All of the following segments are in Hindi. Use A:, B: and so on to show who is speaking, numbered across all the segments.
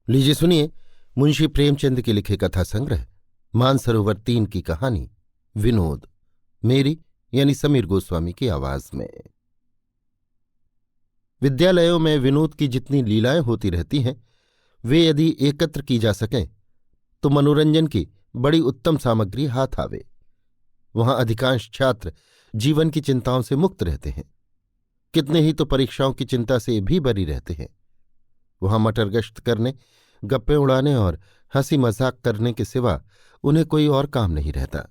A: लीजिए सुनिए मुंशी प्रेमचंद के लिखे कथा संग्रह मानसरोवर 3 की कहानी विनोद, मेरी यानी समीर गोस्वामी की आवाज में। विद्यालयों में विनोद की जितनी लीलाएं होती रहती हैं, वे यदि एकत्र की जा सकें तो मनोरंजन की बड़ी उत्तम सामग्री हाथ आवे। वहां अधिकांश छात्र जीवन की चिंताओं से मुक्त रहते हैं, कितने ही तो परीक्षाओं की चिंता से भी बरी रहते हैं। वहां मटर गश्त करने, गप्पे उड़ाने और हंसी मजाक करने के सिवा उन्हें कोई और काम नहीं रहता।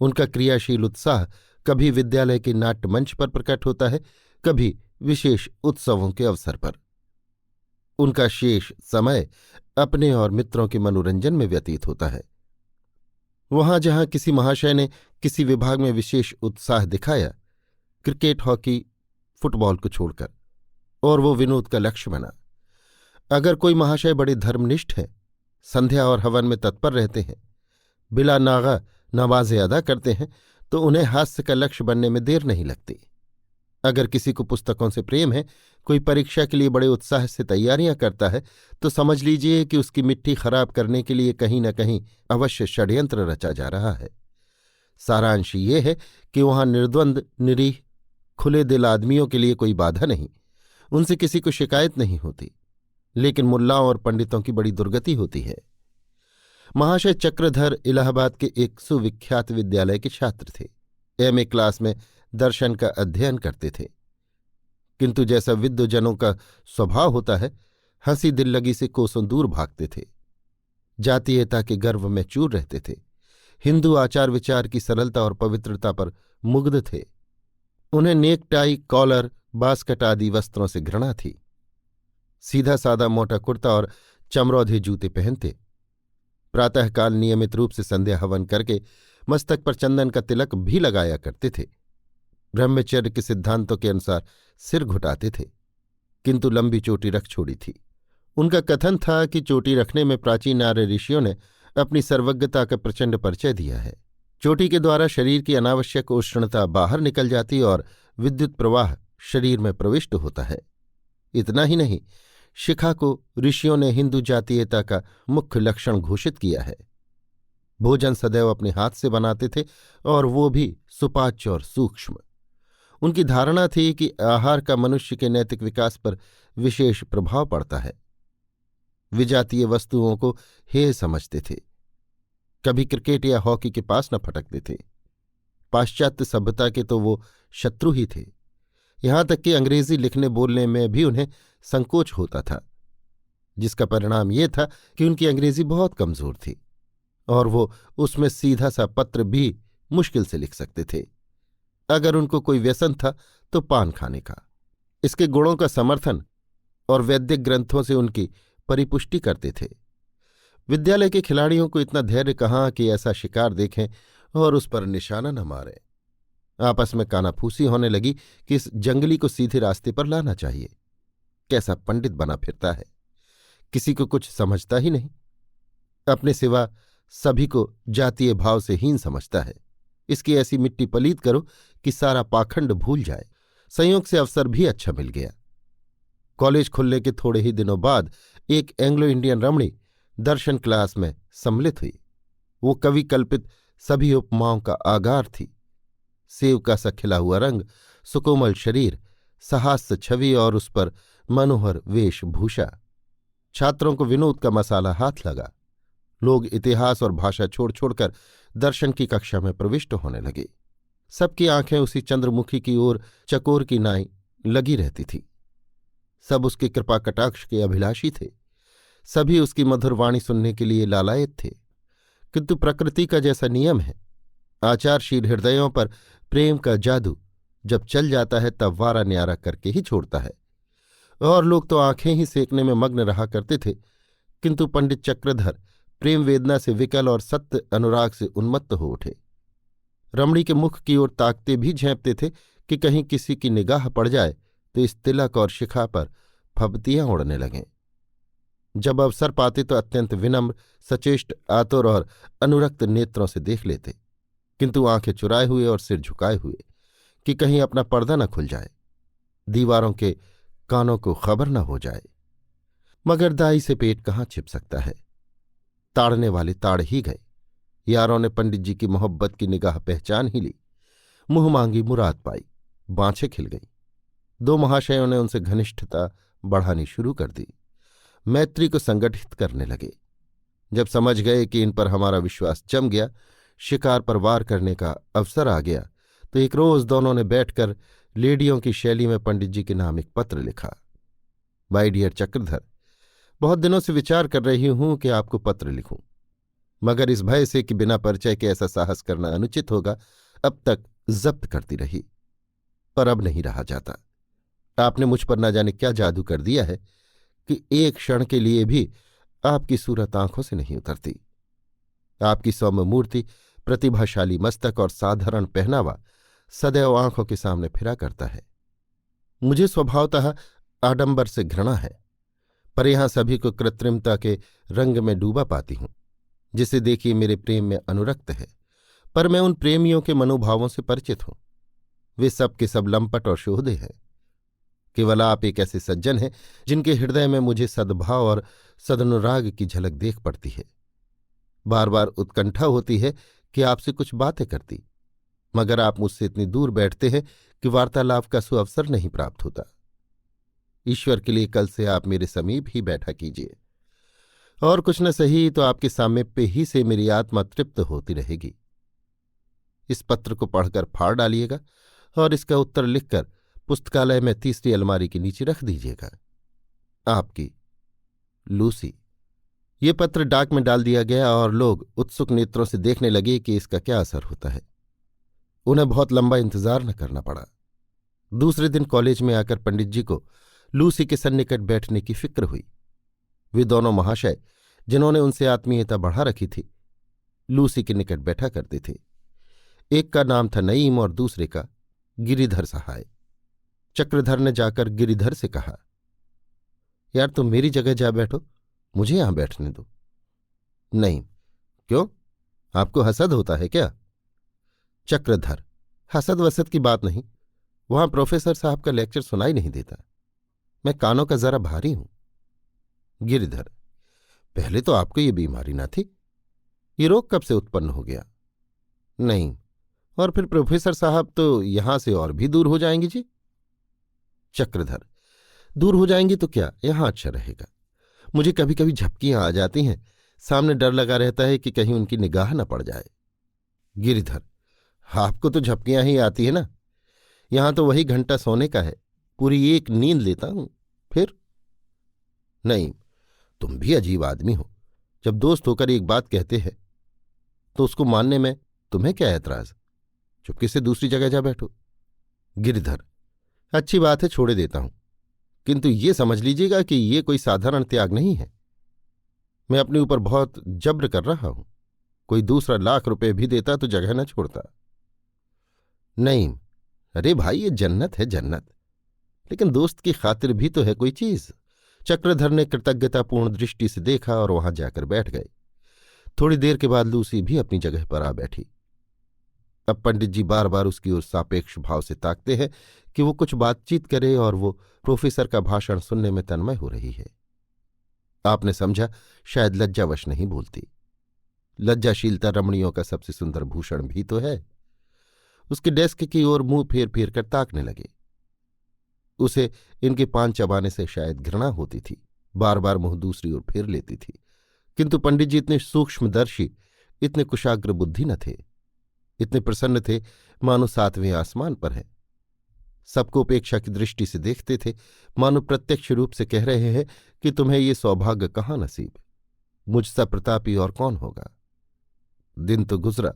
A: उनका क्रियाशील उत्साह कभी विद्यालय के नाट्य मंच पर प्रकट होता है, कभी विशेष उत्सवों के अवसर पर। उनका शेष समय अपने और मित्रों के मनोरंजन में व्यतीत होता है। वहां जहां किसी महाशय ने किसी विभाग में विशेष उत्साह दिखाया, क्रिकेट, हॉकी, फुटबॉल को छोड़कर, और वो विनोद का लक्ष्य बना। अगर कोई महाशय बड़े धर्मनिष्ठ हैं, संध्या और हवन में तत्पर रहते हैं, बिला नागा नमाज़ें अदा करते हैं, तो उन्हें हास्य का लक्ष्य बनने में देर नहीं लगती। अगर किसी को पुस्तकों से प्रेम है, कोई परीक्षा के लिए बड़े उत्साह से तैयारियां करता है, तो समझ लीजिए कि उसकी मिट्टी खराब करने के लिए कहीं न कहीं अवश्य षड्यंत्र रचा जा रहा है। सारांश ये है कि वहां निर्द्वंद, निरीह, खुले दिल आदमियों के लिए कोई बाधा नहीं, उनसे किसी को शिकायत नहीं होती। लेकिन मुल्लाओं और पंडितों की बड़ी दुर्गति होती है। महाशय चक्रधर इलाहाबाद के एक सुविख्यात विद्यालय के छात्र थे। एमए क्लास में दर्शन का अध्ययन करते थे, किंतु जैसा विद्वजनों का स्वभाव होता है, हंसी दिल लगी से कोसों दूर भागते थे। जातीयता के गर्व में चूर रहते थे। हिंदू आचार विचार की सरलता और पवित्रता पर मुग्ध थे। उन्हें नेक टाई, कॉलर, बास्कट आदि वस्त्रों से घृणा थी। सीधा सादा मोटा कुर्ता और चमरौधे जूते पहनते। प्रातःकाल नियमित रूप से संध्या हवन करके मस्तक पर चंदन का तिलक भी लगाया करते थे। ब्रह्मचर्य के सिद्धांतों के अनुसार सिर घुटाते थे, किंतु लंबी चोटी रख छोड़ी थी। उनका कथन था कि चोटी रखने में प्राचीन आर्य ऋषियों ने अपनी सर्वज्ञता का प्रचंड परिचय दिया है। चोटी के द्वारा शरीर की अनावश्यक उष्णता बाहर निकल जाती और विद्युत प्रवाह शरीर में प्रविष्ट होता है। इतना ही नहीं, शिखा को ऋषियों ने हिंदू जातीयता का मुख्य लक्षण घोषित किया है। भोजन सदैव अपने हाथ से बनाते थे, और वो भी सुपाच्य और सूक्ष्म। उनकी धारणा थी कि आहार का मनुष्य के नैतिक विकास पर विशेष प्रभाव पड़ता है। विजातीय वस्तुओं को हेय समझते थे, कभी क्रिकेट या हॉकी के पास न फटकते थे। पाश्चात्य सभ्यता के तो वो शत्रु ही थे। यहां तक कि अंग्रेजी लिखने बोलने में भी उन्हें संकोच होता था, जिसका परिणाम ये था कि उनकी अंग्रेजी बहुत कमजोर थी, और वो उसमें सीधा सा पत्र भी मुश्किल से लिख सकते थे। अगर उनको कोई व्यसन था तो पान खाने का। इसके गुणों का समर्थन और वैदिक ग्रंथों से उनकी परिपुष्टि करते थे। विद्यालय के खिलाड़ियों को इतना धैर्य कहाँ कि ऐसा शिकार देखें और उस पर निशाना न मारें। आपस में कानाफूसी होने लगी कि इस जंगली को सीधे रास्ते पर लाना चाहिए। कैसा पंडित बना फिरता है, किसी को कुछ समझता ही नहीं, अपने सिवा सभी को जातीय भाव से हीन समझता है। इसकी ऐसी मिट्टी पलीत करो कि सारा पाखंड भूल जाए। संयोग से अवसर भी अच्छा मिल गया। कॉलेज खुलने के थोड़े ही दिनों बाद एक एंग्लो इंडियन रमणी दर्शन क्लास में सम्मिलित हुई। वो कवि कल्पित सभी उपमाओं का आगार थी। सेव का सा खिला हुआ रंग, सुकोमल शरीर, सहास्य छवि और उस पर मनोहर वेशभूषा। छात्रों को विनोद का मसाला हाथ लगा। लोग इतिहास और भाषा छोड़ छोड़कर दर्शन की कक्षा में प्रविष्ट होने लगे। सबकी आंखें उसी चंद्रमुखी की ओर चकोर की नाई लगी रहती थी। सब उसके कृपा कटाक्ष के अभिलाषी थे। सभी उसकी मधुर वाणी सुनने के लिए लालायत थे। किंतु प्रकृति का जैसा नियम है, आचारशील हृदयों पर प्रेम का जादू जब चल जाता है तब वारा न्यारा करके ही छोड़ता है। और लोग तो आंखें ही सेकने में मग्न रहा करते थे, किंतु पंडित चक्रधर प्रेम वेदना से विकल और सत्य अनुराग से उन्मत्त हो उठे। रमणी के मुख की ओर ताकते भी झेंपते थे कि कहीं किसी की निगाह पड़ जाए तो इस तिलक और शिखा पर फबतियां उड़ने लगें। जब अवसर पाते तो अत्यंत विनम्र, सचेष्ट, आतुर और अनुरक्त नेत्रों से देख लेते, किंतु आंखें चुराए हुए और सिर झुकाए हुए कि कहीं अपना पर्दा न खुल जाए, दीवारों के कानों को खबर न हो जाए। मगर दाई से पेट कहाँ छिप सकता है। ताड़ने वाले ताड़ ही गए। यारों ने पंडित जी की मोहब्बत की निगाह पहचान ही ली। मुंह मांगी मुराद पाई। बाँछें खिल गईं। दो महाशयों ने उनसे घनिष्ठता बढ़ानी शुरू कर दी। मैत्री को संगठित करने लगे। जब समझ गए कि इन पर हमारा विश्वास जम गया, शिकार पर वार करने का अवसर आ गया, तो एक रोज दोनों ने बैठकर लेडियों की शैली में पंडित जी के नाम एक पत्र लिखा। माय डियर चक्रधर, बहुत दिनों से विचार कर रही हूं कि आपको पत्र लिखूं, मगर इस भय से कि बिना परिचय के ऐसा साहस करना अनुचित होगा, अब तक जब्त करती रही, पर अब नहीं रहा जाता। आपने मुझ पर न जाने क्या जादू कर दिया है कि एक क्षण के लिए भी आपकी सूरत आंखों से नहीं उतरती। आपकी सौम्य मूर्ति, प्रतिभाशाली मस्तक और साधारण पहनावा सदैव आंखों के सामने फिरा करता है। मुझे स्वभावतः आडंबर से घृणा है, पर यहां सभी को कृत्रिमता के रंग में डूबा पाती हूं। जिसे देखिए मेरे प्रेम में अनुरक्त है, पर मैं उन प्रेमियों के मनोभावों से परिचित हूं। वे सब के सब लंपट और शोधे हैं। केवल आप एक ऐसे सज्जन हैं जिनके हृदय में मुझे सद्भाव और सदनुराग की झलक देख पड़ती है। बार बार उत्कंठा होती है कि आपसे कुछ बातें करती, मगर आप मुझसे इतनी दूर बैठते हैं कि वार्तालाप का सुअवसर नहीं प्राप्त होता। ईश्वर के लिए कल से आप मेरे समीप ही बैठा कीजिए, और कुछ न सही तो आपके सामीप्य ही से मेरी आत्मा तृप्त होती रहेगी। इस पत्र को पढ़कर फाड़ डालिएगा और इसका उत्तर लिखकर पुस्तकालय में तीसरी अलमारी के नीचे रख दीजिएगा। आपकी लूसी। ये पत्र डाक में डाल दिया गया और लोग उत्सुक नेत्रों से देखने लगे कि इसका क्या असर होता है। उन्हें बहुत लंबा इंतजार न करना पड़ा। दूसरे दिन कॉलेज में आकर पंडित जी को लूसी के सन्निकट बैठने की फिक्र हुई। वे दोनों महाशय, जिन्होंने उनसे आत्मीयता बढ़ा रखी थी, लूसी के निकट बैठा करते थे। एक का नाम था नईम और दूसरे का गिरिधर सहाय। चक्रधर ने जाकर गिरिधर से कहा, यार तुम मेरी जगह जा बैठो, मुझे यहां बैठने दो। नईम, क्यों, आपको हसद होता है क्या? चक्रधर, हसद वसद की बात नहीं, वहां प्रोफेसर साहब का लेक्चर सुनाई नहीं देता, मैं कानों का जरा भारी हूं। गिरिधर, पहले तो आपको ये बीमारी ना थी, ये रोग कब से उत्पन्न हो गया? नहीं, और फिर प्रोफेसर साहब तो यहां से और भी दूर हो जाएंगे जी। चक्रधर, दूर हो जाएंगी तो क्या, यहां अच्छा रहेगा। मुझे कभी कभी झपकियां आ जाती हैं, सामने डर लगा रहता है कि कहीं उनकी निगाह न पड़ जाए। गिरिधर, आपको तो झपकियां ही आती है ना, यहां तो वही घंटा सोने का है, पूरी एक नींद लेता हूं। फिर? नहीं, तुम भी अजीब आदमी हो, जब दोस्त होकर एक बात कहते हैं तो उसको मानने में तुम्हें क्या ऐतराज? चुपके से दूसरी जगह जा बैठो। गिरिधर, अच्छी बात है, छोड़े देता हूं, किंतु ये समझ लीजिएगा कि ये कोई साधारण त्याग नहीं है। मैं अपने ऊपर बहुत जब्र कर रहा हूं, कोई दूसरा ₹1,00,000 भी देता तो जगह न छोड़ता। नहीं, अरे भाई, ये जन्नत है, जन्नत, लेकिन दोस्त की खातिर भी तो है कोई चीज। चक्रधर ने कृतज्ञतापूर्ण दृष्टि से देखा और वहां जाकर बैठ गए। थोड़ी देर के बाद लूसी भी अपनी जगह पर आ बैठी। अब पंडित जी बार बार उसकी ओर सापेक्ष भाव से ताकते हैं कि वो कुछ बातचीत करे, और वो प्रोफेसर का भाषण सुनने में तन्मय हो रही है। आपने समझा शायद लज्जावश नहीं बोलती। लज्जाशीलता रमणियों का सबसे सुंदर भूषण भी तो है। उसके डेस्क की ओर मुंह फेर फेर कर ताकने लगे। उसे इनके पान चबाने से शायद घृणा होती थी, बार बार मुंह दूसरी ओर फेर लेती थी, किंतु पंडित जी इतने सूक्ष्मदर्शी, इतने कुशाग्र बुद्धि न थे, इतने प्रसन्न थे मानो 7वें आसमान पर हैं। सबको उपेक्षा की दृष्टि से देखते थे, मानो प्रत्यक्ष रूप से कह रहे हैं कि तुम्हें ये सौभाग्य कहाँ नसीब, मुझसा प्रतापी और कौन होगा। दिन तो गुजरा।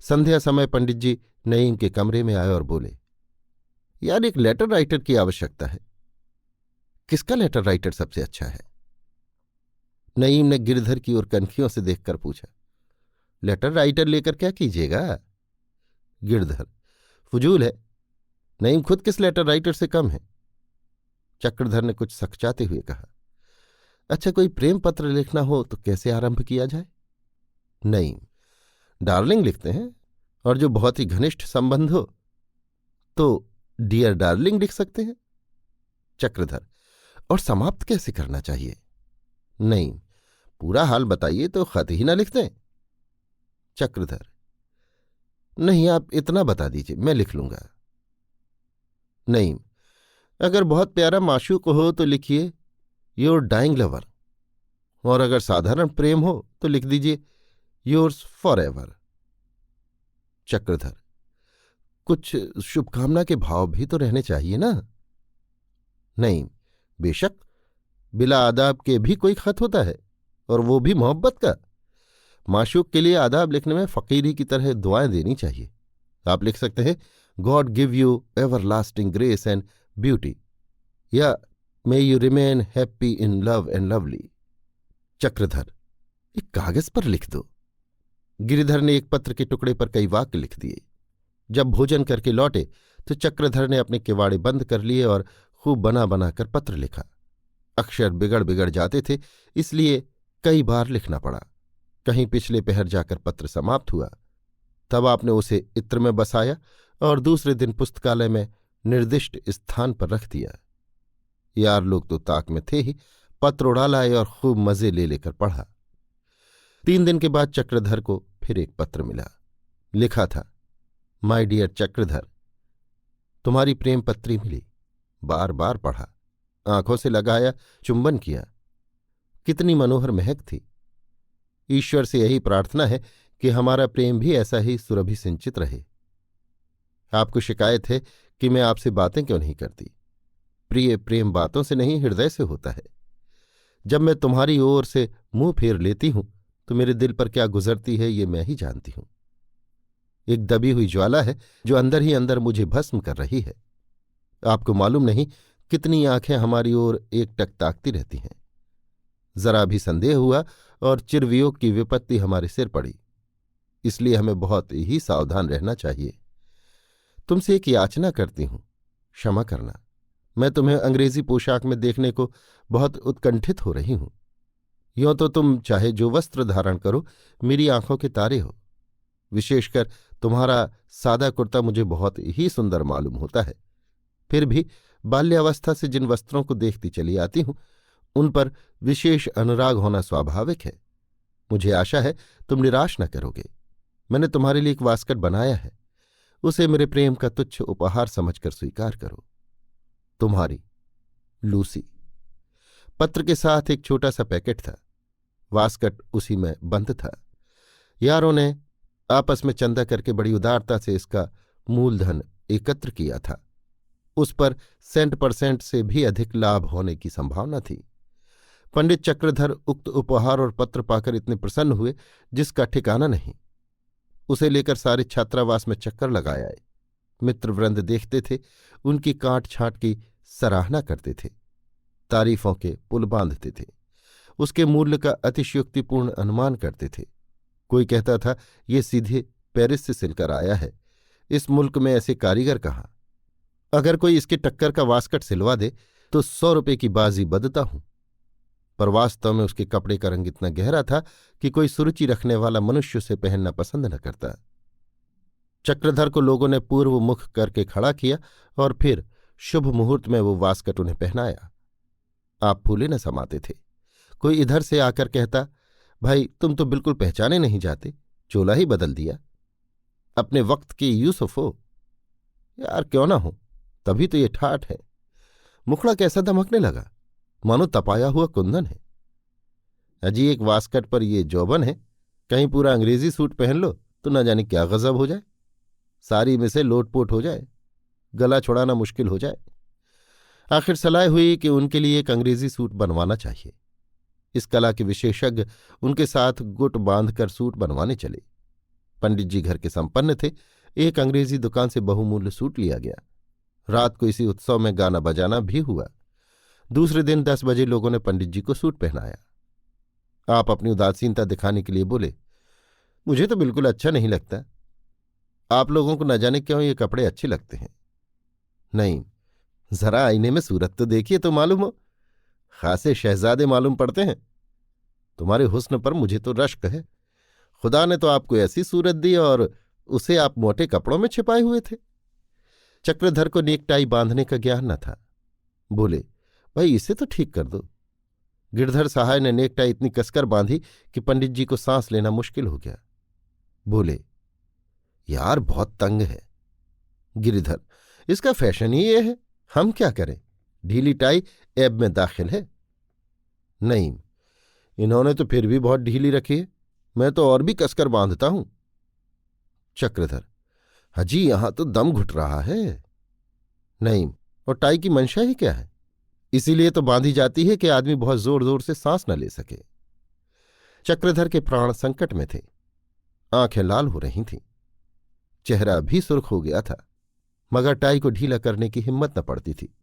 A: संध्या समय पंडित जी नईम के कमरे में आए और बोले, यार एक लेटर राइटर की आवश्यकता है। किसका लेटर राइटर सबसे अच्छा है? नईम ने गिरधर की ओर कनखियों से देखकर पूछा। लेटर राइटर लेकर क्या कीजिएगा? गिरधर, फजूल है, नईम खुद किस लेटर राइटर से कम है। चक्रधर ने कुछ सकचाते हुए कहा, अच्छा कोई प्रेम पत्र लिखना हो तो कैसे आरंभ किया जाए? नईम, डार्लिंग लिखते हैं, और जो बहुत ही घनिष्ठ संबंध हो तो डियर डार्लिंग लिख सकते हैं। चक्रधर, और समाप्त कैसे करना चाहिए? नहीं, पूरा हाल बताइए तो खत ही ना लिख दें। चक्रधर, नहीं, आप इतना बता दीजिए, मैं लिख लूंगा। नहीं, अगर बहुत प्यारा माशूक हो तो लिखिए योर डाइंग लवर, और अगर साधारण प्रेम हो तो लिख दीजिए योर्स फॉर एवर। चक्रधर, कुछ शुभकामना के भाव भी तो रहने चाहिए ना। नहीं, बेशक, बिला आदाब के भी कोई खत होता है, और वो भी मोहब्बत का। माशूक के लिए आदाब लिखने में फकीरी की तरह दुआएं देनी चाहिए। आप लिख सकते हैं God give you everlasting grace and beauty, या may you remain happy in love and lovely. Chakradhar, एक कागज पर लिख दो। गिरिधर ने एक पत्र के टुकड़े पर कई वाक्य लिख दिए। जब भोजन करके लौटे तो चक्रधर ने अपने किवाड़े बंद कर लिए और खूब बना बना कर पत्र लिखा। अक्षर बिगड़ बिगड़ जाते थे, इसलिए कई बार लिखना पड़ा। कहीं पिछले पहर जाकर पत्र समाप्त हुआ। तब आपने उसे इत्र में बसाया और दूसरे दिन पुस्तकालय में निर्दिष्ट स्थान पर रख दिया। यार लोग तो ताक में थे ही, पत्र उड़ा लाए और खूब मजे ले लेकर पढ़ा। 3 दिन के बाद चक्रधर को फिर एक पत्र मिला। लिखा था, माय डियर चक्रधर, तुम्हारी प्रेम पत्री मिली। बार बार पढ़ा, आंखों से लगाया, चुंबन किया। कितनी मनोहर महक थी। ईश्वर से यही प्रार्थना है कि हमारा प्रेम भी ऐसा ही सुरभि सिंचित रहे। आपको शिकायत है कि मैं आपसे बातें क्यों नहीं करती। प्रिय, प्रेम बातों से नहीं, हृदय से होता है। जब मैं तुम्हारी ओर से मुंह फेर लेती हूं तो मेरे दिल पर क्या गुजरती है ये मैं ही जानती हूं। एक दबी हुई ज्वाला है जो अंदर ही अंदर मुझे भस्म कर रही है। आपको मालूम नहीं कितनी आंखें हमारी ओर एकटक ताकती रहती हैं। जरा भी संदेह हुआ और चिरवियोग की विपत्ति हमारे सिर पड़ी, इसलिए हमें बहुत ही सावधान रहना चाहिए। तुमसे एक याचना करती हूं, क्षमा करना। मैं तुम्हें अंग्रेजी पोशाक में देखने को बहुत उत्कंठित हो रही हूं। यों तो तुम चाहे जो वस्त्र धारण करो, मेरी आंखों के तारे हो। विशेषकर तुम्हारा सादा कुर्ता मुझे बहुत ही सुंदर मालूम होता है। फिर भी बाल्यावस्था से जिन वस्त्रों को देखती चली आती हूं, उन पर विशेष अनुराग होना स्वाभाविक है। मुझे आशा है तुम निराश न करोगे। मैंने तुम्हारे लिए एक वास्कट बनाया है, उसे मेरे प्रेम का तुच्छ उपहार समझकर स्वीकार करो। तुम्हारी लूसी। पत्र के साथ एक छोटा सा पैकेट था। वास्कट उसी में बंद था। यारों ने आपस में चंदा करके बड़ी उदारता से इसका मूलधन एकत्र किया था। उस पर सेंट% से भी अधिक लाभ होने की संभावना थी। पंडित चक्रधर उक्त उपहार और पत्र पाकर इतने प्रसन्न हुए जिसका ठिकाना नहीं। उसे लेकर सारे छात्रावास में चक्कर लगाए आए। मित्रवृंद देखते थे, उनकी काट छांट की सराहना करते थे, तारीफों के पुल बांधते थे, उसके मूल्य का अतिशयोक्तिपूर्ण अनुमान करते थे। कोई कहता था ये सीधे पेरिस से सिलकर आया है, इस मुल्क में ऐसे कारीगर कहाँ। अगर कोई इसके टक्कर का वास्कट सिलवा दे तो 100 रुपये की बाजी बदता हूं। पर वास्तव में उसके कपड़े का रंग इतना गहरा था कि कोई सुरुचि रखने वाला मनुष्य उसे पहनना पसंद न करता। चक्रधर को लोगों ने पूर्व मुख करके खड़ा किया और फिर शुभ मुहूर्त में वो वास्कट उन्हें पहनाया। आप फूले न समाते थे। कोई इधर से आकर कहता, भाई तुम तो बिल्कुल पहचाने नहीं जाते, चोला ही बदल दिया। अपने वक्त के यूसुफ हो। यार क्यों ना हो, तभी तो ये ठाठ है। मुखड़ा कैसा दमकने लगा, मानो तपाया हुआ कुंदन है। अजी एक वास्कट पर ये जौबन है, कहीं पूरा अंग्रेजी सूट पहन लो तो न जाने क्या गजब हो जाए। सारी में से लोटपोट हो जाए, गला छुड़ाना मुश्किल हो जाए। आखिर सलाह हुई कि उनके लिए एक अंग्रेजी सूट बनवाना चाहिए। इस कला के विशेषज्ञ उनके साथ गुट बांधकर सूट बनवाने चले। पंडित जी घर के संपन्न थे। एक अंग्रेजी दुकान से बहुमूल्य सूट लिया गया। रात को इसी उत्सव में गाना बजाना भी हुआ। दूसरे दिन 10 बजे लोगों ने पंडित जी को सूट पहनाया। आप अपनी उदासीनता दिखाने के लिए बोले, मुझे तो बिल्कुल अच्छा नहीं लगता। आप लोगों को न जाने क्यों ये कपड़े अच्छे लगते हैं। नहीं, जरा आईने में सूरत तो देखिए तो मालूम हो, खासे शहजादे मालूम पड़ते हैं। तुम्हारे हुस्न पर मुझे तो रश्क है। खुदा ने तो आपको ऐसी सूरत दी और उसे आप मोटे कपड़ों में छिपाए हुए थे। चक्रधर को नेकटाई बांधने का ज्ञान न था। बोले, भाई इसे तो ठीक कर दो। गिरधर सहाय ने नेकटाई इतनी कसकर बांधी कि पंडित जी को सांस लेना मुश्किल हो गया। बोले, यार बहुत तंग है। गिरिधर, इसका फैशन ही ये है, हम क्या करें, ढीली टाई ऐब में दाखिल है। नहीं, इन्होंने तो फिर भी बहुत ढीली रखी है, मैं तो और भी कसकर बांधता हूं। चक्रधर, हाजी यहां तो दम घुट रहा है। नहीं, और टाई की मंशा ही क्या है, इसीलिए तो बांधी जाती है कि आदमी बहुत जोर जोर से सांस न ले सके। चक्रधर के प्राण संकट में थे, आंखें लाल हो रही थीं, चेहरा भी सुर्ख हो गया था, मगर टाई को ढीला करने की हिम्मत न पड़ती थी।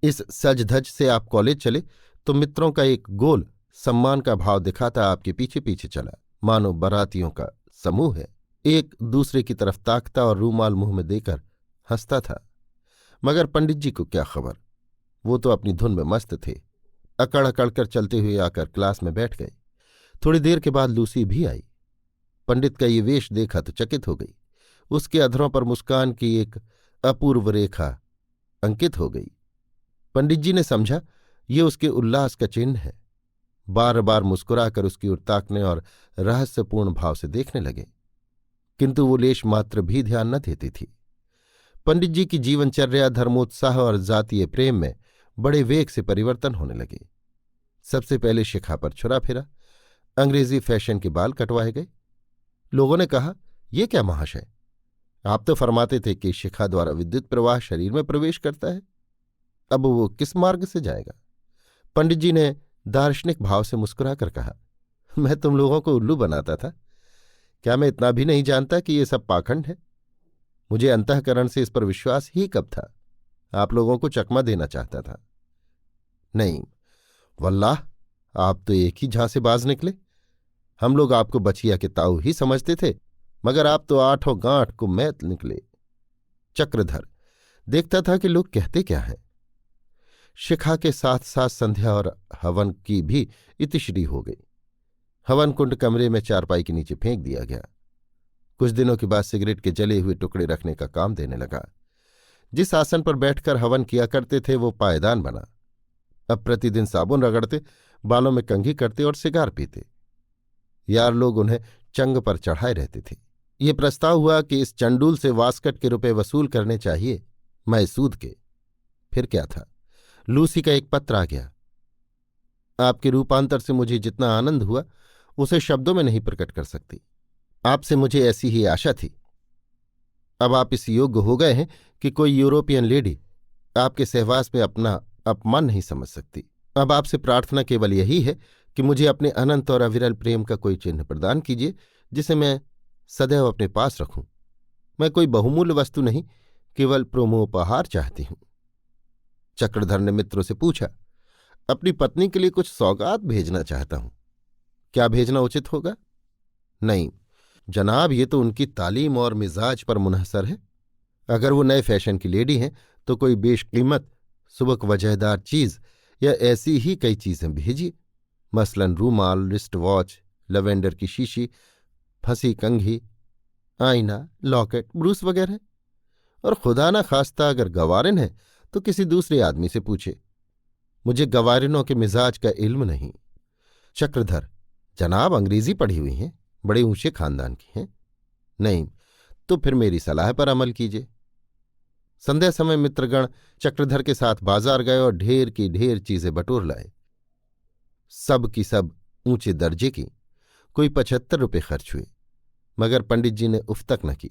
A: इस सज धज से आप कॉलेज चले तो मित्रों का एक गोल सम्मान का भाव दिखाता आपके पीछे पीछे चला, मानो बारातियों का समूह है, एक दूसरे की तरफ ताकता और रूमाल मुंह में देकर हंसता था। मगर पंडित जी को क्या खबर, वो तो अपनी धुन में मस्त थे। अकड़ अकड़ कर चलते हुए आकर क्लास में बैठ गए। थोड़ी देर के बाद लूसी भी आई। पंडित का ये वेश देखा तो चकित हो गई। उसके अधरों पर मुस्कान की एक अपूर्व रेखा अंकित हो गई। पंडित जी ने समझा ये उसके उल्लास का चिन्ह है। बार बार मुस्कुराकर उसकी ओर ताकने और रहस्यपूर्ण भाव से देखने लगे, किंतु वो लेश मात्र भी ध्यान न देती थी। पंडित जी की जीवनचर्या, धर्मोत्साह और जातीय प्रेम में बड़े वेग से परिवर्तन होने लगे। सबसे पहले शिखा पर छुरा फिरा, अंग्रेजी फैशन के बाल कटवाए गए। लोगों ने कहा, ये क्या महाशय, आप तो फरमाते थे कि शिखा द्वारा विद्युत प्रवाह शरीर में प्रवेश करता है, अब वो किस मार्ग से जाएगा। पंडित जी ने दार्शनिक भाव से मुस्कुराकर कहा, मैं तुम लोगों को उल्लू बनाता था, क्या मैं इतना भी नहीं जानता कि ये सब पाखंड है। मुझे अंतःकरण से इस पर विश्वास ही कब था, आप लोगों को चकमा देना चाहता था। नहीं वल्लाह, आप तो एक ही झांसेबाज निकले। हम लोग आपको बछिया के ताऊ ही समझते थे, मगर आप तो आठों गांठ को मैत निकले। चक्रधर, देखता था कि लोग कहते क्या हैं। शिखा के साथ साथ संध्या और हवन की भी इतिश्री हो गई। हवन कुंड कमरे में चारपाई के नीचे फेंक दिया गया। कुछ दिनों के बाद सिगरेट के जले हुए टुकड़े रखने का काम देने लगा। जिस आसन पर बैठकर हवन किया करते थे वो पायदान बना। अब प्रतिदिन साबुन रगड़ते, बालों में कंघी करते और सिगार पीते। यार लोग उन्हें चंग पर चढ़ाए रहते थे। ये प्रस्ताव हुआ कि इस चंडूल से वास्कट के रुपए वसूल करने चाहिए, मैसूद के। फिर क्या था, लूसी का एक पत्र आ गया। आपके रूपांतर से मुझे जितना आनंद हुआ उसे शब्दों में नहीं प्रकट कर सकती। आपसे मुझे ऐसी ही आशा थी। अब आप इस योग्य हो गए हैं कि कोई यूरोपियन लेडी आपके सहवास में अपना अपमान नहीं समझ सकती। अब आपसे प्रार्थना केवल यही है कि मुझे अपने अनंत और अविरल प्रेम का कोई चिन्ह प्रदान कीजिए, जिसे मैं सदैव अपने पास रखूं। मैं कोई बहुमूल्य वस्तु नहीं, केवल प्रोमोपहार चाहती हूं। चक्रधर ने मित्रों से पूछा, अपनी पत्नी के लिए कुछ सौगात भेजना चाहता हूं, क्या भेजना उचित होगा? नहीं जनाब, ये तो उनकी तालीम और मिजाज पर मुनहसर है। अगर वो नए फैशन की लेडी हैं तो कोई बेशकीमत सुबक वजहदार चीज या ऐसी ही कई चीजें भेजिए, मसलन रूमाल, रिस्ट वॉच, लवेंडर की शीशी, फंसी कंघी, आईना, लॉकेट, ब्रूस वगैरह। और खुदा न खास्ता अगर गवारिन है तो किसी दूसरे आदमी से पूछे, मुझे गवारिनों के मिजाज का इल्म नहीं। चक्रधर, जनाब अंग्रेजी पढ़ी हुई हैं, बड़े ऊंचे खानदान की हैं। नहीं तो फिर मेरी सलाह पर अमल कीजिए। संध्या समय मित्रगण चक्रधर के साथ बाजार गए और ढेर की ढेर चीजें बटोर लाए। सब की सब ऊंचे दर्जे की। कोई 75 रुपये खर्च हुए, मगर पंडित जी ने उफ तक न की।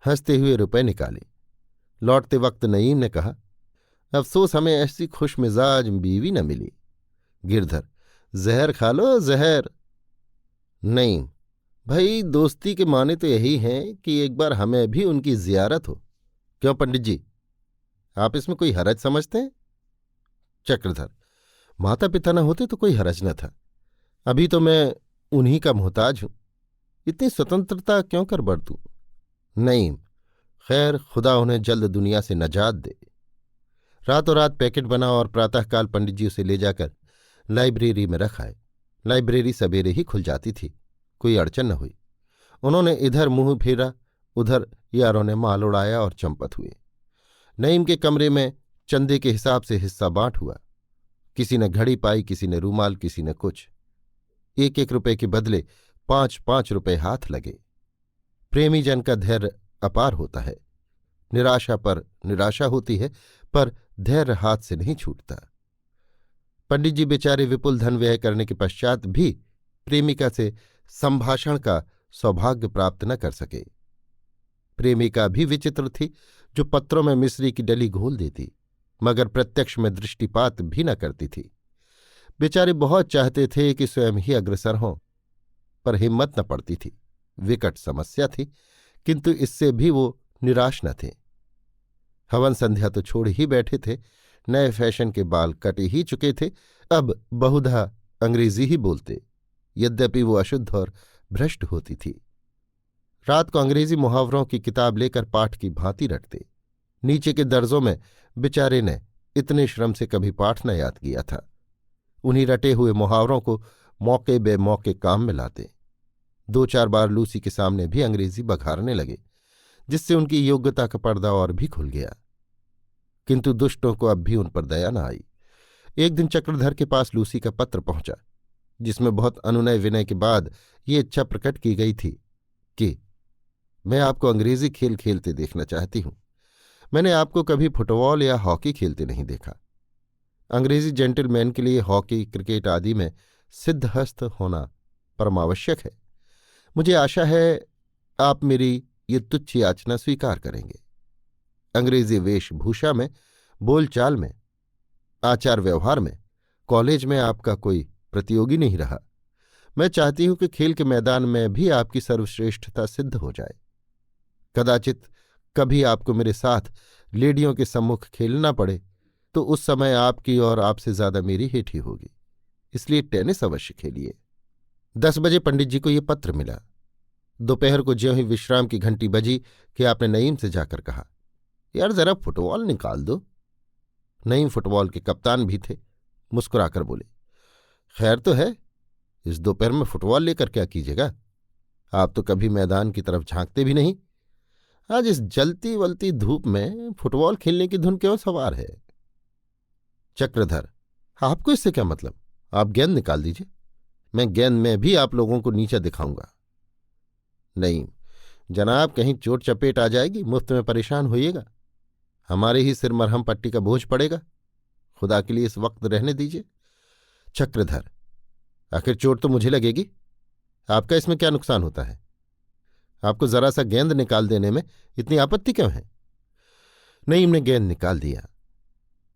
A: हंसते हुए रुपए निकाले। लौटते वक्त नईम ने कहा, अफसोस हमें ऐसी खुशमिजाज बीवी न मिली। गिरधर, जहर खा लो, जहर। नहीं भाई, दोस्ती के माने तो यही हैं कि एक बार हमें भी उनकी जियारत हो। क्यों पंडित जी, आप इसमें कोई हरज समझते हैं? चक्रधर, माता पिता न होते तो कोई हरज न था। अभी तो मैं उन्हीं का मोहताज हूं, इतनी स्वतंत्रता क्यों कर बरतूं? नहीं खैर, खुदा उन्हें जल्द दुनिया से नजात दे। रातों रात पैकेट बना और प्रातःकाल पंडित जी उसे ले जाकर लाइब्रेरी में रख आए। लाइब्रेरी सवेरे ही खुल जाती थी, कोई अड़चन न हुई। उन्होंने इधर मुंह फेरा, उधर यारों ने माल उड़ाया और चंपत हुए। नईम के कमरे में चंदे के हिसाब से हिस्सा बांट हुआ। किसी ने घड़ी पाई, किसी ने रूमाल, किसी ने कुछ। 1-1 रुपए के बदले 5-5 रुपए हाथ लगे। प्रेमी जन का धैर्य अपार होता है। निराशा पर निराशा होती है, पर धैर्य हाथ से नहीं छूटता। पंडित जी बेचारे विपुल धन व्यय करने के पश्चात भी प्रेमिका से संभाषण का सौभाग्य प्राप्त न कर सके। प्रेमिका भी विचित्र थी, जो पत्रों में मिश्री की डली घोल देती, मगर प्रत्यक्ष में दृष्टिपात भी न करती थी। बेचारे बहुत चाहते थे कि स्वयं ही अग्रसर हों, पर हिम्मत न पड़ती थी। विकट समस्या थी, किंतु इससे भी वो निराश न थे। हवन संध्या तो छोड़ ही बैठे थे, नए फैशन के बाल कटे ही चुके थे, अब बहुधा अंग्रेजी ही बोलते, यद्यपि वो अशुद्ध और भ्रष्ट होती थी। रात को अंग्रेजी मुहावरों की किताब लेकर पाठ की भांति रटते। नीचे के दर्जों में बेचारे ने इतने श्रम से कभी पाठ न याद किया था। उन्हीं रटे हुए मुहावरों को मौके बेमौके काम में लाते। 2-4 बार लूसी के सामने भी अंग्रेजी बघारने लगे, जिससे उनकी योग्यता का पर्दा और भी खुल गया। किंतु दुष्टों को अब भी उन पर दया न आई। एक दिन चक्रधर के पास लूसी का पत्र पहुंचा, जिसमें बहुत अनुनय विनय के बाद ये इच्छा प्रकट की गई थी कि मैं आपको अंग्रेजी खेल खेलते देखना चाहती हूं। मैंने आपको कभी फुटबॉल या हॉकी खेलते नहीं देखा। अंग्रेजी जेंटलमैन के लिए हॉकी, क्रिकेट आदि में सिद्धहस्त होना परमावश्यक है। मुझे आशा है आप मेरी ये तुच्छ याचना स्वीकार करेंगे। अंग्रेजी वेशभूषा में, बोलचाल में, आचार व्यवहार में कॉलेज में आपका कोई प्रतियोगी नहीं रहा। मैं चाहती हूं कि खेल के मैदान में भी आपकी सर्वश्रेष्ठता सिद्ध हो जाए। कदाचित कभी आपको मेरे साथ लेडियों के सम्मुख खेलना पड़े, तो उस समय आपकी और आपसे ज्यादा मेरी हेठी होगी। इसलिए टेनिस अवश्य खेलिए। 10 बजे पंडित जी को ये पत्र मिला। दोपहर को ज्यों ही विश्राम की घंटी बजी कि आपने नईम से जाकर कहा, यार जरा फुटबॉल निकाल दो। नईम फुटबॉल के कप्तान भी थे। मुस्कुराकर बोले, खैर तो है, इस दोपहर में फुटबॉल लेकर क्या कीजिएगा? आप तो कभी मैदान की तरफ झांकते भी नहीं। आज इस जलती वलती धूप में फुटबॉल खेलने की धुन क्यों सवार है? चक्रधर, आपको इससे क्या मतलब? आप गेंद निकाल दीजिए, मैं गेंद में भी आप लोगों को नीचा दिखाऊंगा। नहीं जनाब, कहीं चोट चपेट आ जाएगी, मुफ्त में परेशान होइएगा। हमारे ही सिर मरहम पट्टी का बोझ पड़ेगा। खुदा के लिए इस वक्त रहने दीजिए। चक्रधर, आखिर चोट तो मुझे लगेगी, आपका इसमें क्या नुकसान होता है? आपको जरा सा गेंद निकाल देने में इतनी आपत्ति क्यों है? नईम ने गेंद निकाल दिया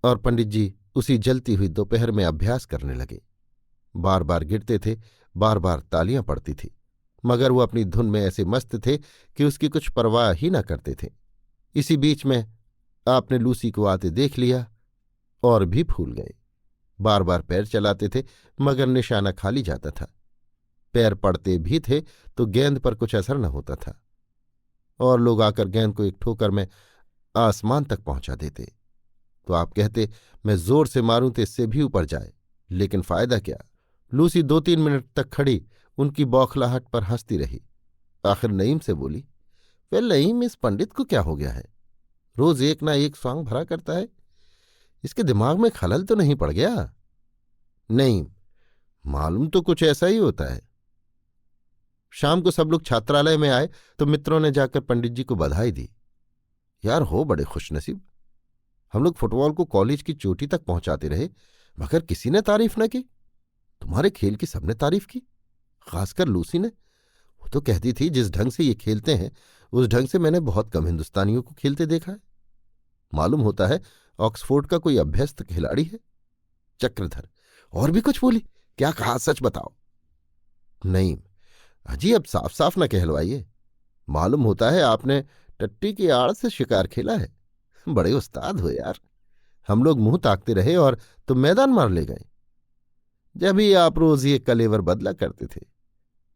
A: और पंडित जी उसी जलती हुई दोपहर में अभ्यास करने लगे। बार बार गिरते थे, बार बार तालियां पड़ती थी, मगर वो अपनी धुन में ऐसे मस्त थे कि उसकी कुछ परवाह ही न करते थे। इसी बीच में आपने लूसी को आते देख लिया और भी फूल गए। बार बार पैर चलाते थे, मगर निशाना खाली जाता था। पैर पड़ते भी थे तो गेंद पर कुछ असर न होता था, और लोग आकर गेंद को एक ठोकर में आसमान तक पहुंचा देते। तो आप कहते मैं जोर से मारूं तो इससे भी ऊपर जाए, लेकिन फायदा क्या? लूसी 2-3 मिनट तक खड़ी उनकी बौखलाहट पर हंसती रही। आखिर नईम से बोली, वेल नईम, इस पंडित को क्या हो गया है? रोज एक ना एक सॉन्ग भरा करता है। इसके दिमाग में खलल तो नहीं पड़ गया? नहीं, मालूम तो कुछ ऐसा ही होता है। शाम को सब लोग छात्रालय में आए तो मित्रों ने जाकर पंडित जी को बधाई दी। यार हो बड़े खुशनसीब, हम लोग फुटबॉल को कॉलेज की चोटी तक पहुंचाते रहे, मगर किसी ने तारीफ न की। तुम्हारे खेल की सबने तारीफ की, खासकर लूसी ने। वो तो कहती थी जिस ढंग से ये खेलते हैं उस ढंग से मैंने बहुत कम हिंदुस्तानियों को खेलते देखा है। मालूम होता है ऑक्सफोर्ड का कोई अभ्यस्त खिलाड़ी है। चक्रधर, और भी कुछ बोली? क्या कहा, सच बताओ। नहीं अजी, अब साफ साफ न कहलवाइए। मालूम होता है आपने टट्टी की आड़ से शिकार खेला है। बड़े उस्ताद हो यार। हम लोग मुंह ताकते रहे और तुम मैदान मार ले गए। जब ही आप रोज ये कलेवर बदला करते थे,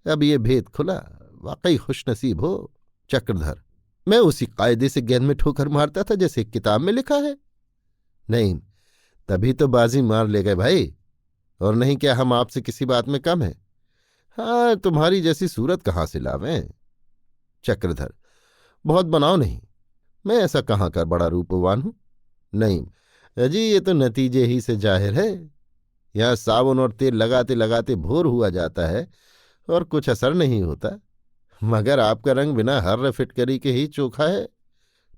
A: अब ये भेद खुला। वाकई खुशनसीब हो। चक्रधर, मैं उसी कायदे से गेंद में ठोकर मारता था जैसे किताब में लिखा है। नहीं, तभी तो बाजी मार ले गए भाई, और नहीं क्या हम आपसे किसी बात में कम हैं? हाँ, तुम्हारी जैसी सूरत कहाँ से लावें? चक्रधर, बहुत बनाओ नहीं, मैं ऐसा कहाँ का बड़ा रूपवान हूं। नहीं अजी, ये तो नतीजे ही से जाहिर है। यहाँ साबुन और तेल लगाते लगाते भोर हुआ जाता है और कुछ असर नहीं होता, मगर आपका रंग बिना हर्र फिटकरी के ही चोखा है।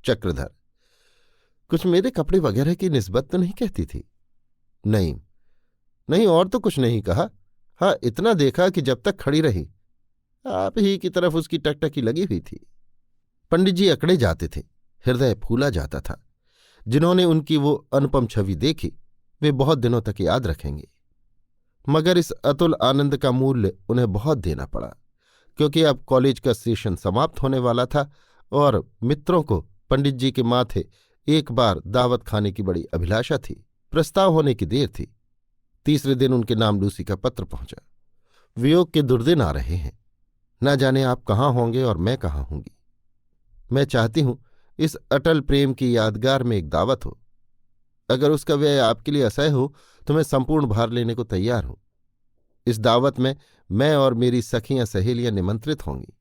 A: चक्रधर: कुछ मेरे कपड़े वगैरह की निस्बत तो नहीं कहती थी? नहीं नहीं, और तो कुछ नहीं कहा। हाँ, इतना देखा कि जब तक खड़ी रही आप ही की तरफ उसकी टकटकी लगी हुई थी। पंडित जी अकड़े जाते थे, हृदय फूला जाता था। जिन्होंने उनकी वो अनुपम छवि देखी वे बहुत दिनों तक याद रखेंगे, मगर इस अतुल आनंद का मूल्य उन्हें बहुत देना पड़ा, क्योंकि अब कॉलेज का सेशन समाप्त होने वाला था और मित्रों को पंडित जी के माथे एक बार दावत खाने की बड़ी अभिलाषा थी। प्रस्ताव होने की देर थी। तीसरे दिन उनके नाम लूसी का पत्र पहुंचा। वियोग के दुर्दिन आ रहे हैं, न जाने आप कहाँ होंगे और मैं कहाँ होंगी। मैं चाहती हूं इस अटल प्रेम की यादगार में एक दावत हो। अगर उसका व्यय आपके लिए असह्य हो तो मैं संपूर्ण भार लेने को तैयार हूं। इस दावत में मैं और मेरी सखियां सहेलियां निमंत्रित होंगी।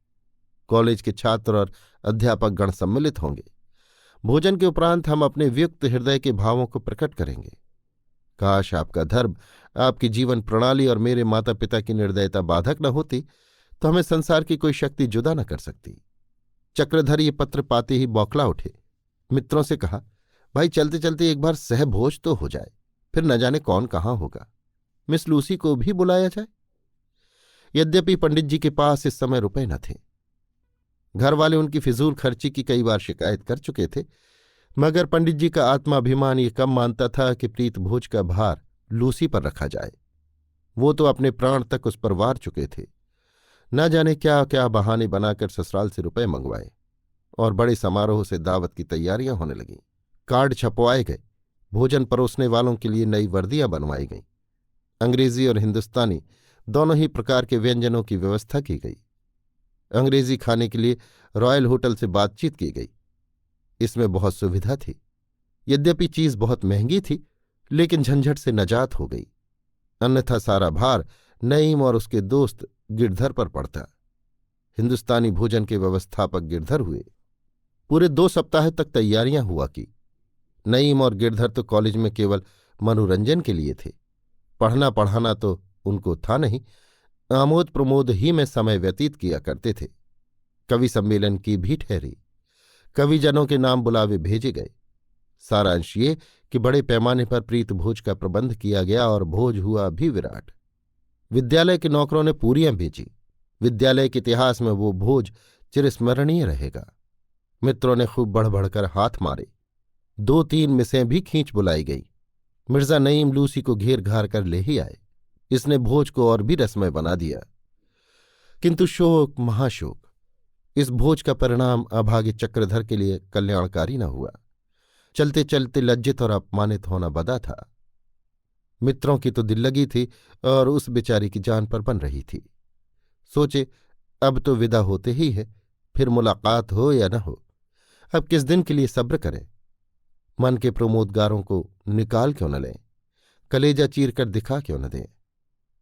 A: कॉलेज के छात्र और अध्यापक गण सम्मिलित होंगे। भोजन के उपरांत हम अपने व्यक्त हृदय के भावों को प्रकट करेंगे। काश आपका धर्म, आपकी जीवन प्रणाली और मेरे माता पिता की निर्दयता बाधक न होती तो हमें संसार की कोई शक्ति जुदा न कर सकती। चक्रधर ये पत्र पाते ही बौखला उठे। मित्रों से कहा, भाई चलते चलते एक बार सहभोज तो हो जाए, फिर न जाने कौन कहाँ होगा। मिस लूसी को भी बुलाया जाए। यद्यपि पंडित जी के पास इस समय रुपए न थे। घर वाले उनकी फिजूल खर्ची की कई बार शिकायत कर चुके थे, मगर पंडित जी का आत्माभिमान ये कम मानता था कि प्रीत भोज का भार लूसी पर रखा जाए। वो तो अपने प्राण तक उस पर वार चुके थे। न जाने क्या क्या बहाने बनाकर ससुराल से रुपए मंगवाए और बड़े समारोह से दावत की तैयारियां होने लगीं। कार्ड छपवाए गए। भोजन परोसने वालों के लिए नई वर्दियां बनवाई गईं। अंग्रेजी और हिंदुस्तानी दोनों ही प्रकार के व्यंजनों की व्यवस्था की गई। अंग्रेजी खाने के लिए रॉयल होटल से बातचीत की गई। इसमें बहुत सुविधा थी। यद्यपि चीज बहुत महंगी थी, लेकिन झंझट से नजात हो गई। अन्यथा सारा भार नईम और उसके दोस्त गिरधर पर पड़ता। हिंदुस्तानी भोजन के व्यवस्थापक गिरधर हुए। पूरे 2 सप्ताह तक तैयारियां हुआ की। नईम और गिरधर तो कॉलेज में केवल मनोरंजन के लिए थे। पढ़ना पढ़ाना तो उनको था नहीं। आमोद प्रमोद ही में समय व्यतीत किया करते थे। कवि सम्मेलन की भी ठहरी। कविजनों के नाम बुलावे भेजे गए। सारांश ये कि बड़े पैमाने पर प्रीत भोज का प्रबंध किया गया और भोज हुआ भी विराट। विद्यालय के नौकरों ने पूरियां बेची। विद्यालय के इतिहास में वो भोज चिरस्मरणीय रहेगा। मित्रों ने खूब बढ़ बढ़कर हाथ मारे। 2-3 मिसें भी खींच बुलाई गई। मिर्जा नईम लूसी को घेर घार कर ले ही आए। इसने भोज को और भी रसमय बना दिया। किंतु शोक, महाशोक। इस भोज का परिणाम अभागे चक्रधर के लिए कल्याणकारी न हुआ। चलते चलते लज्जित और अपमानित होना बदा था। मित्रों की तो दिल लगी थी और उस बेचारी की जान पर बन रही थी। सोचे, अब तो विदा होते ही है, फिर मुलाकात हो या न हो, अब किस दिन के लिए सब्र करें। मन के प्रमोदगारों को निकाल क्यों न लें, कलेजा चीर कर दिखा क्यों न दें।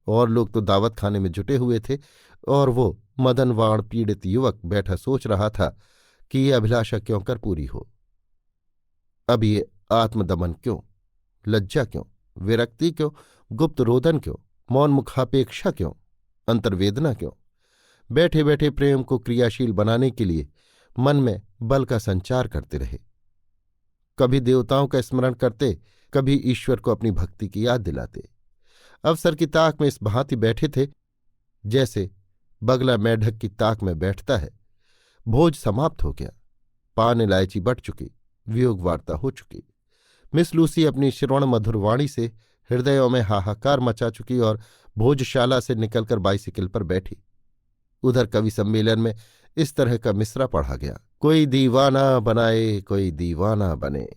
A: और लोग तो दावत खाने में जुटे हुए थे और वो मदनवाण पीड़ित युवक बैठा सोच रहा था कि ये अभिलाषा क्यों कर पूरी हो। अब ये आत्मदमन क्यों, लज्जा क्यों, विरक्ति क्यों, गुप्त रोदन क्यों, मौन मुखापेक्षा क्यों, अंतर्वेदना क्यों। बैठे बैठे प्रेम को क्रियाशील बनाने के लिए मन में बल का संचार करते रहे। कभी देवताओं का स्मरण करते, कभी ईश्वर को अपनी भक्ति की याद दिलाते। अवसर की ताक में इस भांति बैठे थे जैसे बगला मेढक की ताक में बैठता है। भोज समाप्त हो गया। पान इलायची बट चुकी। वियोग वार्ता हो चुकी। मिस लूसी अपनी श्रवण मधुर वाणी से हृदयों में हाहाकार मचा चुकी और भोजशाला से निकलकर बाइसिकल पर बैठी। उधर कवि सम्मेलन में इस तरह का मिसरा पढ़ा गया, कोई दीवाना बनाए कोई दीवाना बने।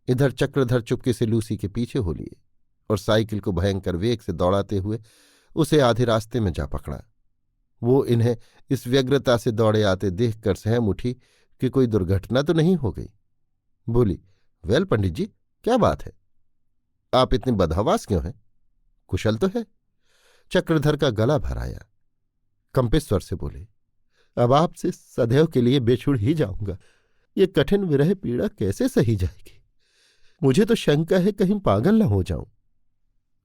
A: इधर चक्रधर चुपके से लूसी के पीछे हो लिए और साइकिल को भयंकर वेग से दौड़ाते हुए उसे आधे रास्ते में जा पकड़ा। वो इन्हें इस व्यग्रता से दौड़े आते देखकर सहम उठी कि कोई दुर्घटना तो नहीं हो गई। बोली, वेल पंडित जी, क्या बात है? आप इतने बदहवास क्यों हैं? कुशल तो है? चक्रधर का गला भर आया। कंपित स्वर से बोले, अब आपसे सदैव के लिए बेछुड़ ही जाऊंगा। ये कठिन विरह पीड़ा कैसे सही जाएगी? मुझे तो शंका है कहीं पागल न हो जाऊं।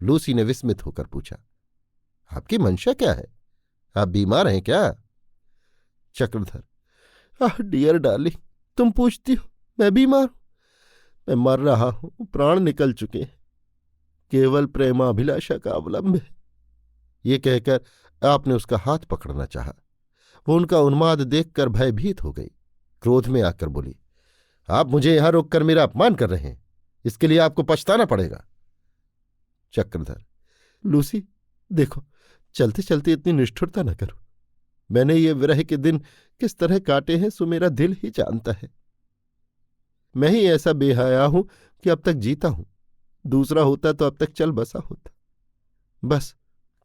A: लूसी ने विस्मित होकर पूछा, आपकी मंशा क्या है? आप बीमार हैं क्या? चक्रधर, आह डियर डार्लिंग, तुम पूछती हो मैं बीमार हूं? मैं मर रहा हूं, प्राण निकल चुके हैं, केवल प्रेमाभिलाषा का अवलंब है। ये कहकर आपने उसका हाथ पकड़ना चाहा। वो उनका उन्माद देखकर भयभीत हो गई। क्रोध में आकर बोली, आप मुझे यहां रोककर मेरा अपमान कर रहे हैं, इसके लिए आपको पछताना पड़ेगा। चक्रधर, लूसी देखो, चलते चलते इतनी निष्ठुरता न करो। मैंने ये विरह के दिन किस तरह काटे हैं सो मेरा दिल ही जानता है। मैं ही ऐसा बेहया हूं कि अब तक जीता हूं, दूसरा होता तो अब तक चल बसा होता। बस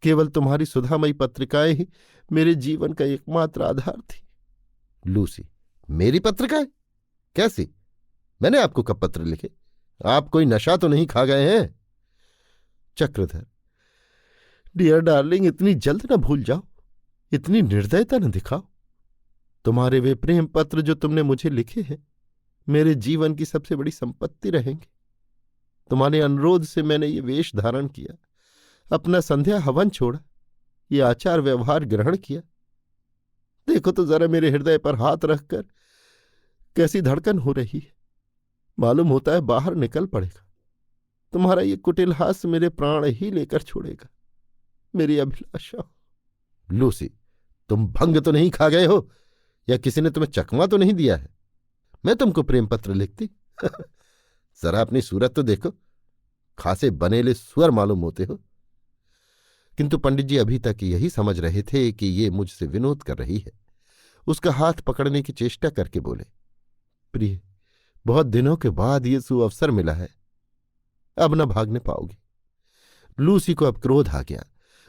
A: केवल तुम्हारी सुधामयी पत्रिकाएं ही मेरे जीवन का एकमात्र आधार थी। लूसी, मेरी पत्रिकाएं? कैसी? मैंने आपको कब पत्र लिखे? आप कोई नशा तो नहीं खा गए हैं? चक्रधर, डियर डार्लिंग, इतनी जल्द न भूल जाओ, इतनी निर्दयता न दिखाओ। तुम्हारे वे प्रेम पत्र जो तुमने मुझे लिखे हैं मेरे जीवन की सबसे बड़ी संपत्ति रहेंगे। तुम्हारे अनुरोध से मैंने ये वेश धारण किया, अपना संध्या हवन छोड़ा, ये आचार व्यवहार ग्रहण किया। देखो तो जरा मेरे हृदय पर हाथ रखकर कैसी धड़कन हो रही है। मालूम होता है बाहर निकल पड़ेगा। तुम्हारा ये कुटिल हास्य मेरे प्राण ही लेकर छोड़ेगा, मेरी अभिलाषा। लूसी, तुम भंग तो नहीं खा गए हो, या किसी ने तुम्हें चकमा तो नहीं दिया है? मैं तुमको प्रेम पत्र लिखती? जरा अपनी सूरत तो देखो, खासे बनेले सुअर मालूम होते हो। किंतु पंडित जी अभी तक यही समझ रहे थे कि ये मुझसे विनोद कर रही है। उसका हाथ पकड़ने की चेष्टा करके बोले, प्रिय, बहुत दिनों के बाद ये सुअवसर मिला है, अब न भागने पाओगी। लूसी को अब क्रोध आ गया।